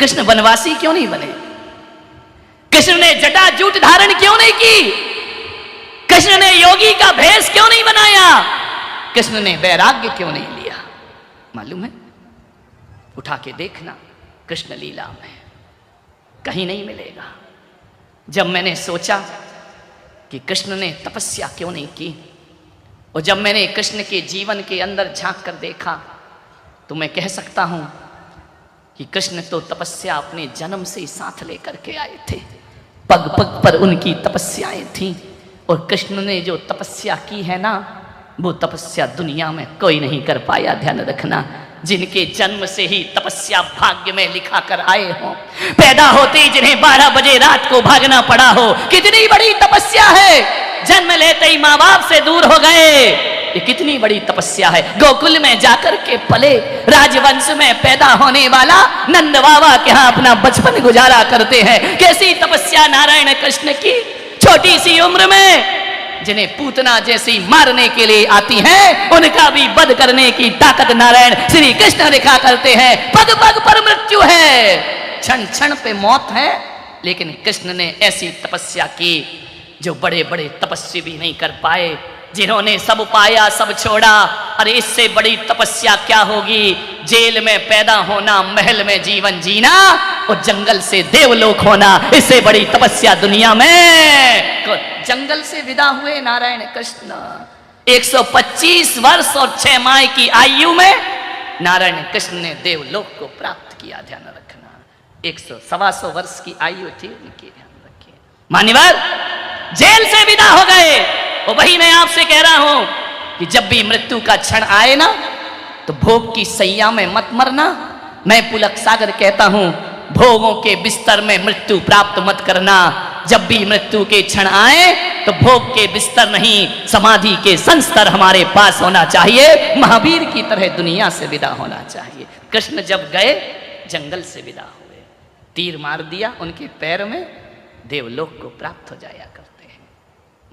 कृष्ण वनवासी क्यों नहीं बने? कृष्ण ने जटा जूट धारण क्यों नहीं की? कृष्ण ने योगी का भेष क्यों नहीं बनाया? कृष्ण ने वैराग्य क्यों नहीं लिया? मालूम है? उठा के देखना, कृष्ण लीला में कहीं नहीं मिलेगा। जब मैंने सोचा कि कृष्ण ने तपस्या क्यों नहीं की, और जब मैंने कृष्ण के जीवन के अंदर झांक कर देखा, तो मैं कह सकता हूं कि कृष्ण तो तपस्या अपने जन्म से साथ लेकर के आए थे। पग पग पर उनकी तपस्याएं थीं, और कृष्ण ने जो तपस्या की है ना, वो तपस्या दुनिया में कोई नहीं कर पाया। ध्यान रखना, जिनके जन्म से ही तपस्या भाग्य में लिखा कर आए हो, पैदा होते ही जिन्हें 12 बजे रात को भागना पड़ा हो, कितनी बड़ी तपस्या है। जन्म लेते ही माँ बाप से दूर हो गए, ये कितनी बड़ी तपस्या है। गोकुल में जाकर के पले, राजवंश में पैदा होने वाला नंद बाबा के यहाँ अपना बचपन गुजारा करते हैं। कैसी तपस्या नारायण कृष्ण की, छोटी सी उम्र में जिन्हें पूतना जैसी मारने के लिए आती हैं, उनका भी वध करने की ताकत नारायण श्री कृष्ण दिखा करते हैं। पग पग पर मृत्यु है, क्षण क्षण पे मौत है, लेकिन कृष्ण ने ऐसी तपस्या की जो बड़े बड़े तपस्वी भी नहीं कर पाए, जिन्होंने सब पाया सब छोड़ा। अरे इससे बड़ी तपस्या क्या होगी? जेल में पैदा होना, महल में जीवन जीना, और जंगल से देवलोक होना, इससे बड़ी तपस्या दुनिया में। जंगल से विदा हुए नारायण कृष्ण 125 वर्ष और 6 माह की आयु में नारायण कृष्ण ने देवलोक को प्राप्त किया। ध्यान रखना, 100-125 वर्ष की आयु थी उनकी। ध्यान रखिए मान्यवर, जेल से विदा हो गए। और वही मैं आपसे कह रहा हूं कि जब भी मृत्यु का क्षण आए ना, तो भोग की सैया में मत मरना। मैं पुलक सागर कहता हूं, भोगों के बिस्तर में मृत्यु प्राप्त मत करना। जब भी मृत्यु के क्षण आए, तो भोग के बिस्तर नहीं, समाधि के संस्तर हमारे पास होना चाहिए। महावीर की तरह दुनिया से विदा होना चाहिए। कृष्ण जब गए, जंगल से विदा हुए, तीर मार दिया उनके पैर में, देवलोक को प्राप्त हो जाया करते हैं।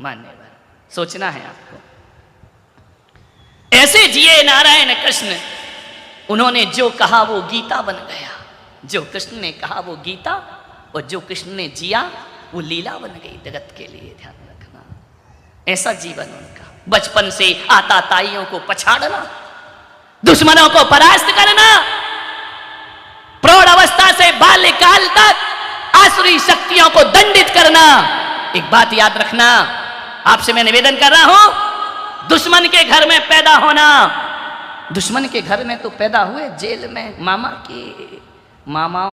मान्यवर, सोचना है आपको। ऐसे जिए नारायण कृष्ण, उन्होंने जो कहा वो गीता बन गया। जो कृष्ण ने कहा वो गीता, और जो कृष्ण ने जिया वो लीला बन गई जगत के लिए। ध्यान रखना, ऐसा जीवन उनका। बचपन से आताताइयों को पछाड़ना, दुश्मनों को परास्त करना, प्रौढ़ अवस्था से बाल्यकाल तक आसुरी शक्तियों को दंडित करना। एक बात याद रखना, आपसे मैं निवेदन कर रहा हूं, दुश्मन के घर में पैदा होना। दुश्मन के घर में तो पैदा हुए जेल में, मामा